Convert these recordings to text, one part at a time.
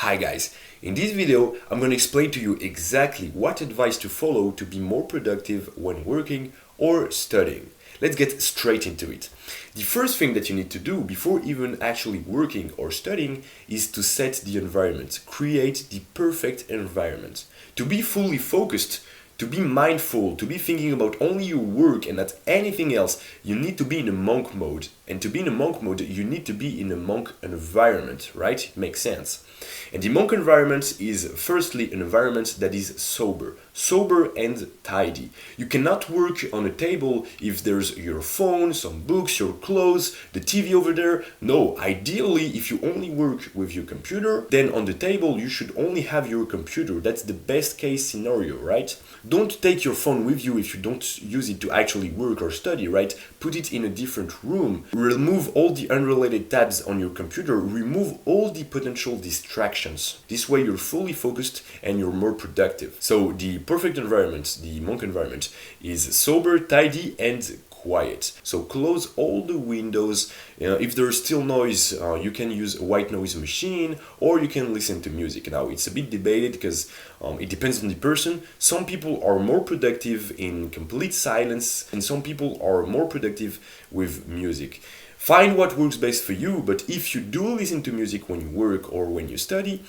Hi guys, in this video I'm going to explain to you exactly what advice to follow to be more productive when working or studying. Let's get straight into it. The first thing that you need to do before even actually working or studying is to set the environment, create the perfect environment. To be fully focused, to be mindful, to be thinking about only your work and not anything else, you need to be in a monk mode. And to be in a monk mode, you need to be in a monk environment, right? It makes sense. And the monk environment is firstly an environment that is sober and tidy. You cannot work on a table if there's your phone, some books, your clothes, the TV over there. No, ideally, if you only work with your computer, then on the table you should only have your computer. That's the best case scenario, right? Don't take your phone with you if you don't use it to actually work or study, right? Put it in a different room. Remove all the unrelated tabs on your computer. Remove all the potential distractions. This way you're fully focused and you're more productive. So the perfect environment, the monk environment, is sober, tidy, and quiet. So close all the windows. If there's still noise, you can use a white noise machine or you can listen to music. Now it's a bit debated because it depends on the person. Some people are more productive in complete silence and some people are more productive with music. Find what works best for you, but if you do listen to music when you work or when you study,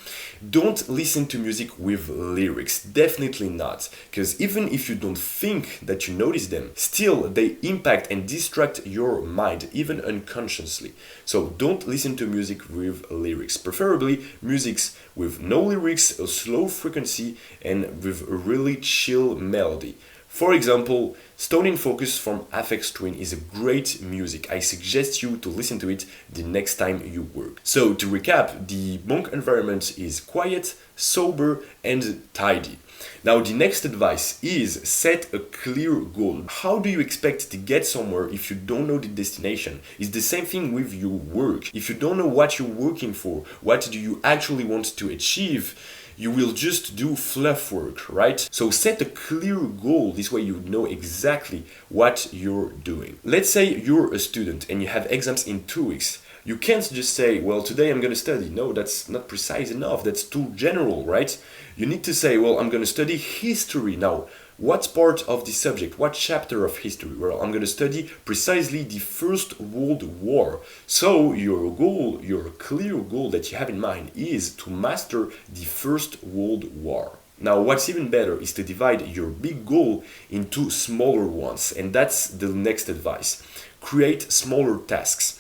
don't listen to music with lyrics. Definitely not. Because even if you don't think that you notice them, still they impact and distract your mind, even unconsciously. So don't listen to music with lyrics. Preferably musics with no lyrics, a slow frequency, and with a really chill melody. For example, Stone in Focus from Aphex Twin is a great music. I suggest you to listen to it the next time you work. So to recap, the monk environment is quiet, sober, and tidy. Now the next advice is set a clear goal. How do you expect to get somewhere if you don't know the destination? It's the same thing with your work. If you don't know what you're working for, what do you actually want to achieve, you will just do fluff work, right? So set a clear goal. This way you know exactly what you're doing. Let's say you're a student and you have exams in 2 weeks. You can't just say, well, today I'm going to study. No, that's not precise enough. That's too general, right? You need to say, well, I'm going to study history. Now, what part of the subject? What chapter of history? Well, I'm going to study precisely the First World War. So your goal, your clear goal that you have in mind is to master the First World War. Now, what's even better is to divide your big goal into smaller ones. And that's the next advice. Create smaller tasks.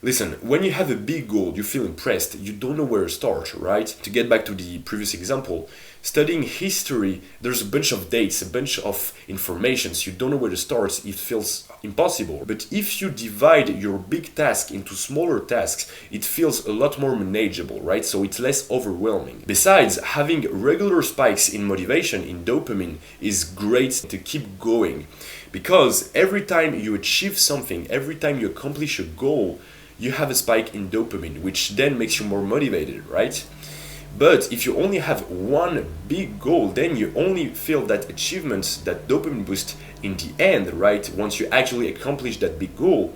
Listen, when you have a big goal, you feel impressed, you don't know where to start, right? To get back to the previous example, studying history, there's a bunch of dates, a bunch of informations, you don't know where to start, it feels impossible. But if you divide your big task into smaller tasks, it feels a lot more manageable, right? So it's less overwhelming. Besides, having regular spikes in motivation, in dopamine, is great to keep going. Because every time you achieve something, every time you accomplish a goal, you have a spike in dopamine, which then makes you more motivated, right? But if you only have one big goal, then you only feel that achievement, that dopamine boost in the end, right? Once you actually accomplish that big goal.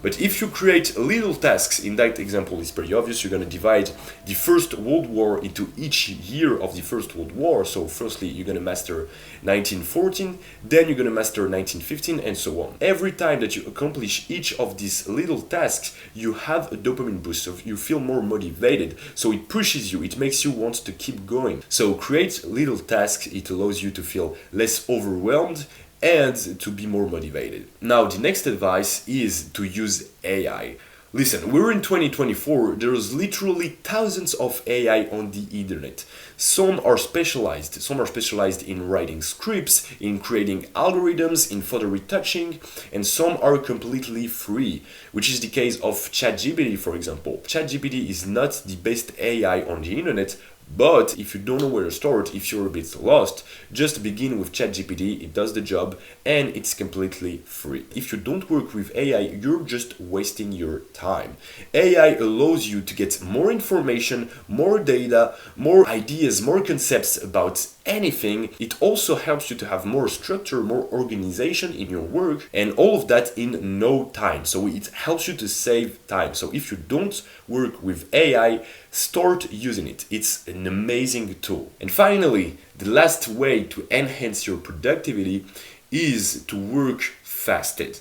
But if you create little tasks, in that example it's pretty obvious, you're going to divide the First World War into each year of the First World War. So firstly, you're going to master 1914, then you're going to master 1915, and so on. Every time that you accomplish each of these little tasks, you have a dopamine boost, so you feel more motivated. So it pushes you, it makes you want to keep going. So create little tasks, it allows you to feel less overwhelmed and to be more motivated. Now, the next advice is to use AI. Listen, we're in 2024, there's literally thousands of AI on the internet. Some are specialized in writing scripts, in creating algorithms, in photo retouching, and some are completely free, which is the case of ChatGPT, for example. ChatGPT is not the best AI on the internet, but if you don't know where to start, if you're a bit lost, just begin with ChatGPT, it does the job and it's completely free. If you don't work with AI, you're just wasting your time. AI allows you to get more information, more data, more ideas, more concepts about anything, it also helps you to have more structure, more organization in your work, and all of that in no time. So it helps you to save time. So if you don't work with AI, start using it. It's an amazing tool. And finally, the last way to enhance your productivity is to work fasted.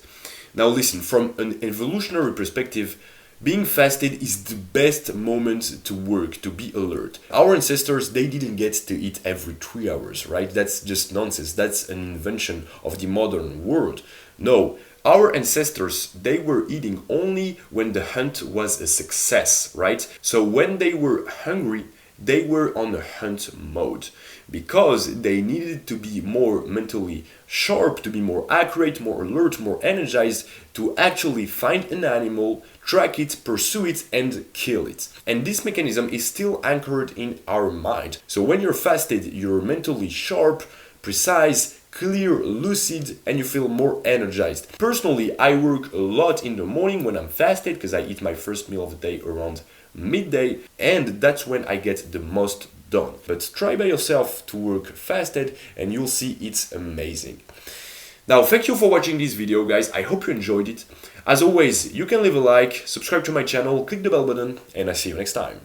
Now listen, from an evolutionary perspective, being fasted is the best moment to work, to be alert. Our ancestors, they didn't get to eat every 3 hours, right? That's just nonsense. That's an invention of the modern world. No, our ancestors, they were eating only when the hunt was a success, right? So when they were hungry, they were on a hunt mode because they needed to be more mentally sharp, to be more accurate, more alert, more energized to actually find an animal, track it, pursue it, and kill it. And this mechanism is still anchored in our mind. So when you're fasted, you're mentally sharp, precise, clear, lucid, and you feel more energized. Personally, I work a lot in the morning when I'm fasted because I eat my first meal of the day around midday, and that's when I get the most done. But try by yourself to work fasted and you'll see it's amazing. Now, thank you for watching this video, guys. I hope you enjoyed it. As always, you can leave a like, subscribe to my channel, click the bell button, and I'll see you next time.